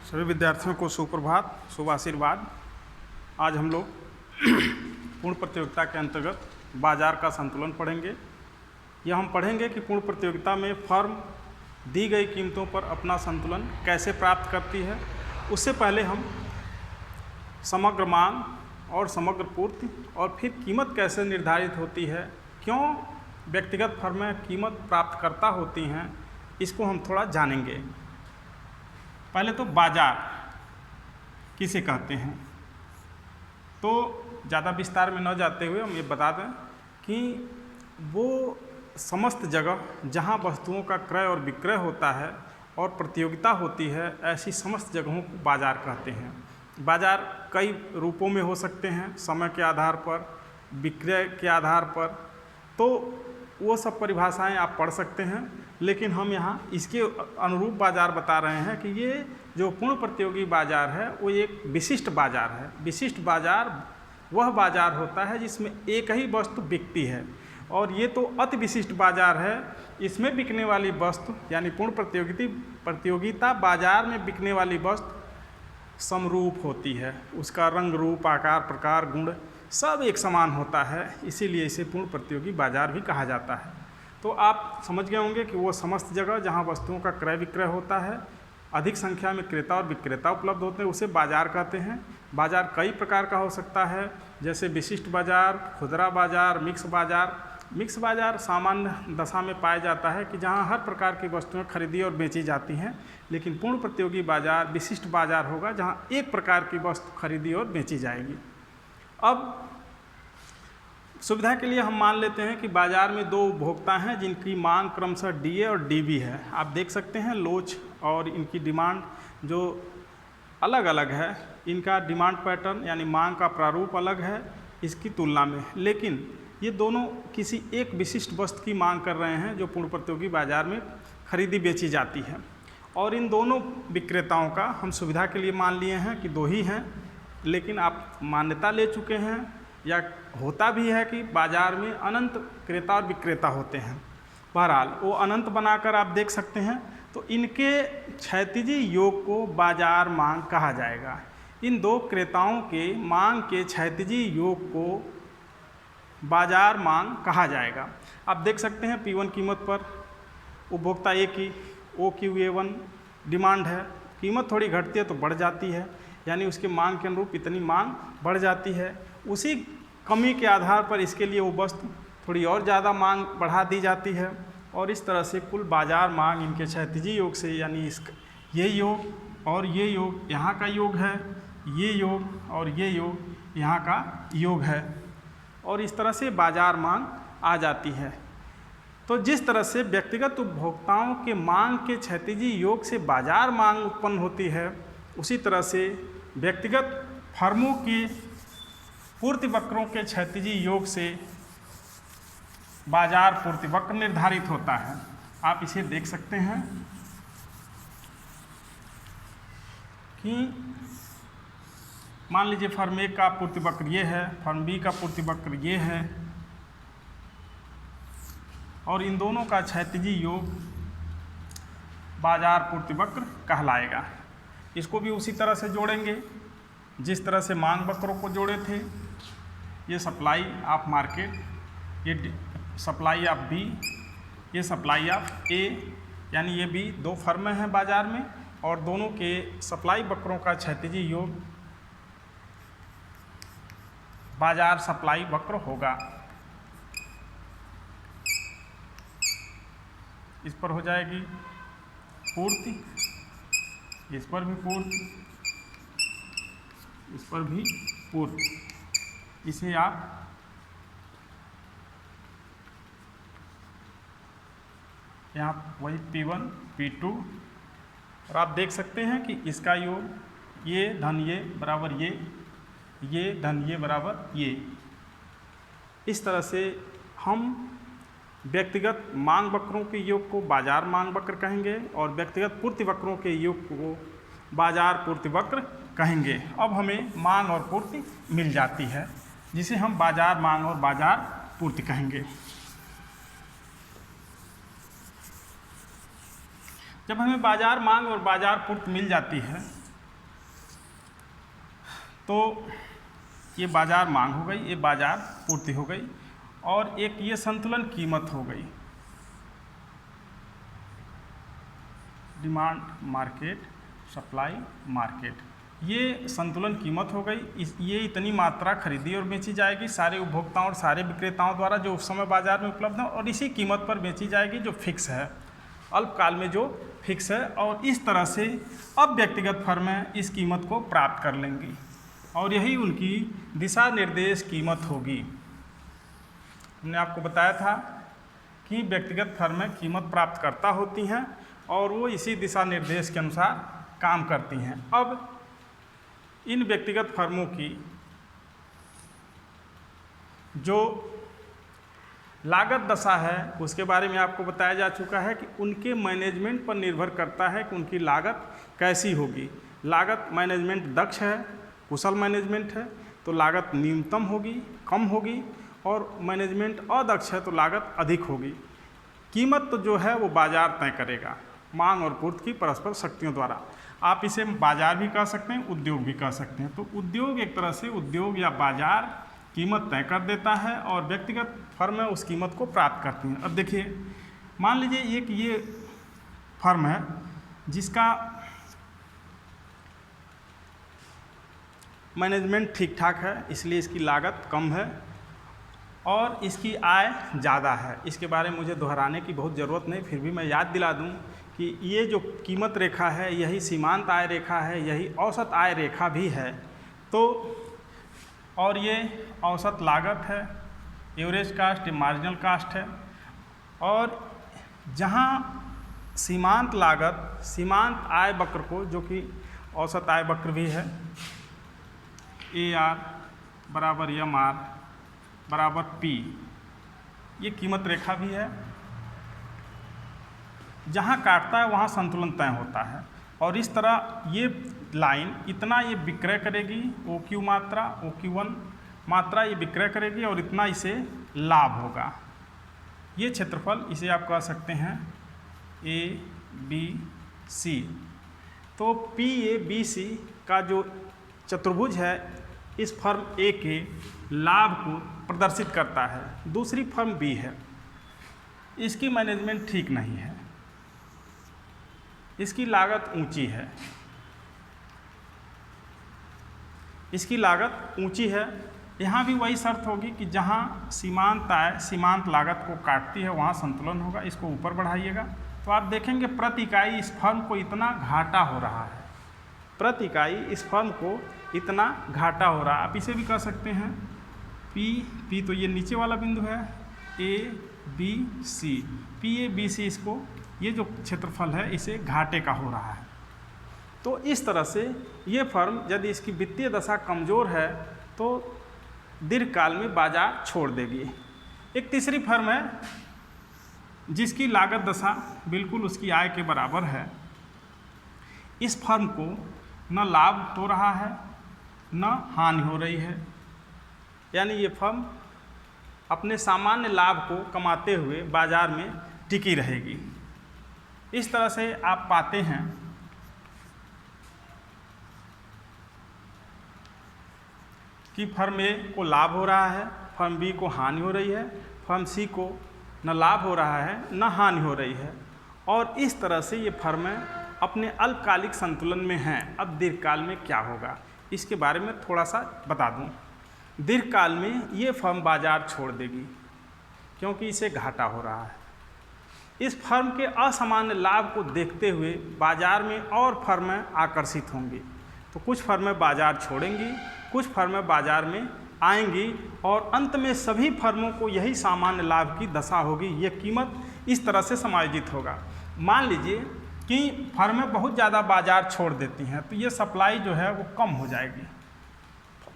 सभी विद्यार्थियों को सुप्रभात, शुभ आशीर्वाद। आज हम लोग पूर्ण प्रतियोगिता के अंतर्गत बाजार का संतुलन पढ़ेंगे। यह हम पढ़ेंगे कि पूर्ण प्रतियोगिता में फर्म दी गई कीमतों पर अपना संतुलन कैसे प्राप्त करती है। उससे पहले हम समग्र मांग और समग्र पूर्ति और फिर कीमत कैसे निर्धारित होती है, क्यों व्यक्तिगत फर्में कीमत प्राप्त करता होती हैं, इसको हम थोड़ा जानेंगे। पहले तो बाजार किसे कहते हैं, तो ज़्यादा विस्तार में न जाते हुए हम ये बता दें कि वो समस्त जगह जहाँ वस्तुओं का क्रय और विक्रय होता है और प्रतियोगिता होती है, ऐसी समस्त जगहों को बाजार कहते हैं। बाजार कई रूपों में हो सकते हैं, समय के आधार पर, विक्रय के आधार पर, तो वो सब परिभाषाएं आप पढ़ सकते हैं। लेकिन हम यहाँ इसके अनुरूप बाजार बता रहे हैं कि ये जो पूर्ण प्रतियोगी बाजार है वो एक विशिष्ट बाजार है। विशिष्ट बाजार वह बाजार होता है जिसमें एक ही वस्तु बिकती है, और ये तो अति विशिष्ट बाजार है। इसमें बिकने वाली वस्तु यानी पूर्ण प्रतियोगिता बाजार में बिकने वाली वस्तु समरूप होती है। उसका रंग, रूप, आकार, प्रकार, गुण सब एक समान होता है, इसीलिए इसे पूर्ण प्रतियोगी बाजार भी कहा जाता है। तो आप समझ गए होंगे कि वो समस्त जगह जहाँ वस्तुओं का क्रय विक्रय होता है, अधिक संख्या में क्रेता और विक्रेता उपलब्ध होते हैं, उसे बाजार कहते हैं। बाजार कई प्रकार का हो सकता है, जैसे विशिष्ट बाजार, खुदरा बाजार, मिक्स बाजार। मिक्स बाजार सामान्य दशा में पाया जाता है कि जहाँ हर प्रकार की वस्तुएं खरीदी और बेची जाती हैं, लेकिन पूर्ण प्रतियोगी बाजार विशिष्ट बाजार होगा जहाँ एक प्रकार की वस्तु खरीदी और बेची जाएगी। अब सुविधा के लिए हम मान लेते हैं कि बाजार में दो उपभोक्ता हैं जिनकी मांग क्रमशः डीए और डीबी है। आप देख सकते हैं लोच और इनकी डिमांड जो अलग अलग है, इनका डिमांड पैटर्न यानी मांग का प्रारूप अलग है इसकी तुलना में, लेकिन ये दोनों किसी एक विशिष्ट वस्तु की मांग कर रहे हैं जो पूर्ण प्रतियोगी बाजार में खरीदी बेची जाती है। और इन दोनों विक्रेताओं का हम सुविधा के लिए मान लिए हैं कि दो ही हैं, लेकिन आप मान्यता ले चुके हैं या होता भी है कि बाजार में अनंत क्रेता और विक्रेता होते हैं। बहरहाल वो अनंत बनाकर आप देख सकते हैं, तो इनके क्षैतिजी योग को बाजार मांग कहा जाएगा। इन दो क्रेताओं के मांग के क्षैतिजी योग को बाजार मांग कहा जाएगा। आप देख सकते हैं P1 कीमत पर उपभोक्ता ए की OQA1 डिमांड है, कीमत थोड़ी घटती है तो बढ़ जाती है, यानी उसके मांग के अनुरूप इतनी मांग बढ़ जाती है। उसी कमी के आधार पर इसके लिए वो वस्तु थोड़ी और ज़्यादा मांग बढ़ा दी जाती है, और इस तरह से कुल बाजार मांग इनके क्षैतिजी योग से, यानी ये योग और ये योग यहाँ का योग है, ये योग और ये योग यहाँ का योग है, और इस तरह से बाजार मांग आ जाती है। तो जिस तरह से व्यक्तिगत उपभोक्ताओं के मांग के क्षैतिजी योग से बाजार मांग उत्पन्न होती है, उसी तरह से व्यक्तिगत फर्मों की पूर्ति वक्रों के क्षैतिजी योग से बाजार पूर्ति वक्र निर्धारित होता है। आप इसे देख सकते हैं कि मान लीजिए फर्म ए का पूर्ति वक्र ये है, फर्म बी का पूर्ति वक्र ये है, और इन दोनों का क्षैतिजी योग बाजार पूर्ति वक्र कहलाएगा। इसको भी उसी तरह से जोड़ेंगे जिस तरह से मांग वक्रों को जोड़े थे। ये सप्लाई ऑफ मार्केट, ये सप्लाई ऑफ बी, ये सप्लाई ऑफ ए, यानी ये भी दो फर्में हैं बाजार में, और दोनों के सप्लाई वक्रों का क्षैतिजी योग बाजार सप्लाई वक्र होगा। इस पर हो जाएगी पूर्ति, इस पर भी पूर्ति, इस पर भी पूर्ति। इसे आप यहाँ वही P1 P2, और आप देख सकते हैं कि इसका योग ये धन ये बराबर ये धन ये बराबर ये। इस तरह से हम व्यक्तिगत मांग वक्रों के योग को बाजार मांग वक्र कहेंगे, और व्यक्तिगत पूर्ति वक्रों के योग को बाजार पूर्ति वक्र कहेंगे। अब हमें मांग और पूर्ति मिल जाती है, जिसे हम बाजार मांग और बाजार पूर्ति कहेंगे। जब हमें बाजार मांग और बाजार पूर्ति मिल जाती है तो ये बाज़ार मांग हो गई, ये बाज़ार पूर्ति हो गई, और एक ये संतुलन कीमत हो गई, डिमांड मार्केट, सप्लाई मार्केट, ये संतुलन कीमत हो गई। ये इतनी मात्रा खरीदी और बेची जाएगी सारे उपभोक्ताओं और सारे विक्रेताओं द्वारा जो उस समय बाज़ार में उपलब्ध है, और इसी कीमत पर बेची जाएगी जो फिक्स है, अल्पकाल में जो फिक्स है। और इस तरह से अब व्यक्तिगत फर्में इस कीमत को प्राप्त कर लेंगी और यही उनकी दिशा निर्देश कीमत होगी। हमने आपको बताया था कि व्यक्तिगत फर्में कीमत प्राप्त करता होती हैं और वो इसी दिशा निर्देश के अनुसार काम करती हैं। अब इन व्यक्तिगत फर्मों की जो लागत दशा है उसके बारे में आपको बताया जा चुका है कि उनके मैनेजमेंट पर निर्भर करता है कि उनकी लागत कैसी होगी। लागत मैनेजमेंट दक्ष है, कुशल मैनेजमेंट है तो लागत न्यूनतम होगी, कम होगी, और मैनेजमेंट अदक्ष है तो लागत अधिक होगी। कीमत तो जो है वो बाज़ार तय करेगा, मांग और पूर्ति की परस्पर शक्तियों द्वारा। आप इसे बाज़ार भी कह सकते हैं, उद्योग भी कह सकते हैं। तो उद्योग एक तरह से उद्योग या बाज़ार कीमत तय कर देता है और व्यक्तिगत फर्म उस कीमत को प्राप्त करती हैं। अब देखिए, मान लीजिए एक ये फर्म है जिसका मैनेजमेंट ठीक ठाक है, इसलिए इसकी लागत कम है और इसकी आय ज़्यादा है। इसके बारे में मुझे दोहराने की बहुत ज़रूरत नहीं, फिर भी मैं याद दिला दूं कि ये जो कीमत रेखा है यही सीमांत आय रेखा है, यही औसत आय रेखा भी है। तो और ये औसत लागत है, एवरेज कास्ट, मार्जिनल कास्ट है। और जहाँ सीमांत लागत सीमांत आय वक्र को, जो कि औसत आय वक्र भी है, AR बराबर MR बराबर P, ये कीमत रेखा भी है। जहाँ काटता है वहाँ संतुलन तय होता है और इस तरह ये लाइन इतना ये विक्रय करेगी, OQ मात्रा, OQ1 मात्रा ये विक्रय करेगी और इतना इसे लाभ होगा। ये क्षेत्रफल इसे आप कह सकते हैं ABC। तो PABC का जो चतुर्भुज है इस फर्म A के लाभ को प्रदर्शित करता है। दूसरी फर्म B है, इसकी मैनेजमेंट ठीक नहीं है, इसकी लागत ऊंची है, इसकी लागत ऊंची है। यहाँ भी वही शर्त होगी कि जहाँ सीमांत आय सीमांत लागत को काटती है वहाँ संतुलन होगा। इसको ऊपर बढ़ाइएगा तो आप देखेंगे प्रति इकाई इस फर्म को इतना घाटा हो रहा है, प्रति इकाई इस फर्म को इतना घाटा हो रहा है। आप इसे भी कह सकते हैं P तो ये नीचे वाला बिंदु है, ABC, PABC, इसको ये जो क्षेत्रफल है इसे घाटे का हो रहा है। तो इस तरह से ये फर्म यदि इसकी वित्तीय दशा कमज़ोर है तो दीर्घकाल में बाजार छोड़ देगी। एक तीसरी फर्म है जिसकी लागत दशा बिल्कुल उसकी आय के बराबर है। इस फर्म को न लाभ हो रहा है न हानि हो रही है, यानी ये फर्म अपने सामान्य लाभ को कमाते हुए बाजार में टिकी रहेगी। इस तरह से आप पाते हैं कि फर्म A को लाभ हो रहा है, फर्म B को हानि हो रही है, फर्म C को न लाभ हो रहा है न हानि हो रही है। और इस तरह से ये फर्में अपने अल्पकालिक संतुलन में हैं। अब दीर्घकाल में क्या होगा इसके बारे में थोड़ा सा बता दूं। दीर्घकाल में ये फर्म बाजार छोड़ देगी क्योंकि इसे घाटा हो रहा है। इस फर्म के असामान्य लाभ को देखते हुए बाजार में और फर्में आकर्षित होंगी। तो कुछ फर्में बाजार छोड़ेंगी, कुछ फर्में बाजार में आएंगी और अंत में सभी फर्मों को यही सामान्य लाभ की दशा होगी। ये कीमत इस तरह से समायोजित होगा। मान लीजिए कि फर्में बहुत ज़्यादा बाजार छोड़ देती हैं तो ये सप्लाई जो है वो कम हो जाएगी।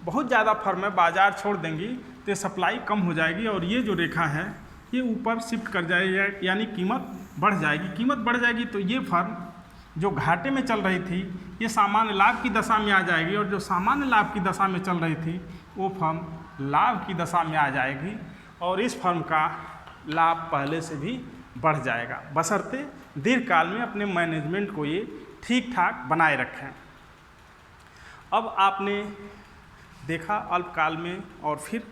बहुत ज़्यादा फर्में बाजार छोड़ देंगी तो ये सप्लाई कम हो जाएगी और ये जो रेखा है ये ऊपर शिफ्ट कर जाएगी, यानी कीमत बढ़ जाएगी। कीमत बढ़ जाएगी तो ये फर्म जो घाटे में चल रही थी ये सामान्य लाभ की दशा में आ जाएगी और जो सामान्य लाभ की दशा में चल रही थी वो फर्म लाभ की दशा में आ जाएगी और इस फर्म का लाभ पहले से भी बढ़ जाएगा, बशर्ते दीर्घकाल में अपने मैनेजमेंट को ये ठीक ठाक बनाए रखें। अब आपने देखा अल्पकाल में, और फिर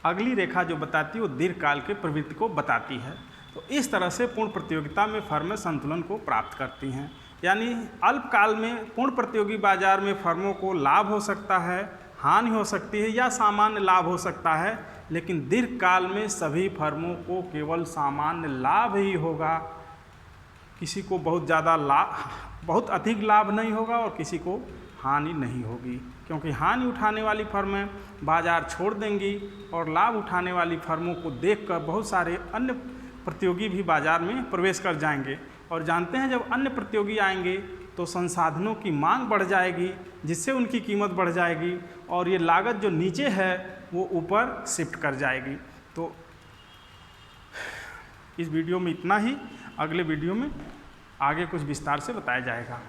अगली रेखा जो बताती है वो दीर्घकाल के प्रवृत्ति को बताती है। तो इस तरह से पूर्ण प्रतियोगिता में फर्में संतुलन को प्राप्त करती हैं। यानी अल्पकाल में पूर्ण प्रतियोगी बाजार में फर्मों को लाभ हो सकता है, हानि हो सकती है या सामान्य लाभ हो सकता है, लेकिन दीर्घकाल में सभी फर्मों को केवल सामान्य लाभ ही होगा। किसी को बहुत ज़्यादा लाभ, बहुत अधिक लाभ नहीं होगा और किसी को हानि नहीं होगी, क्योंकि हानि उठाने वाली फर्में बाज़ार छोड़ देंगी और लाभ उठाने वाली फर्मों को देखकर बहुत सारे अन्य प्रतियोगी भी बाज़ार में प्रवेश कर जाएंगे। और जानते हैं जब अन्य प्रतियोगी आएंगे तो संसाधनों की मांग बढ़ जाएगी, जिससे उनकी कीमत बढ़ जाएगी और ये लागत जो नीचे है वो ऊपर शिफ्ट कर जाएगी। तो इस वीडियो में इतना ही, अगले वीडियो में आगे कुछ विस्तार से बताया जाएगा।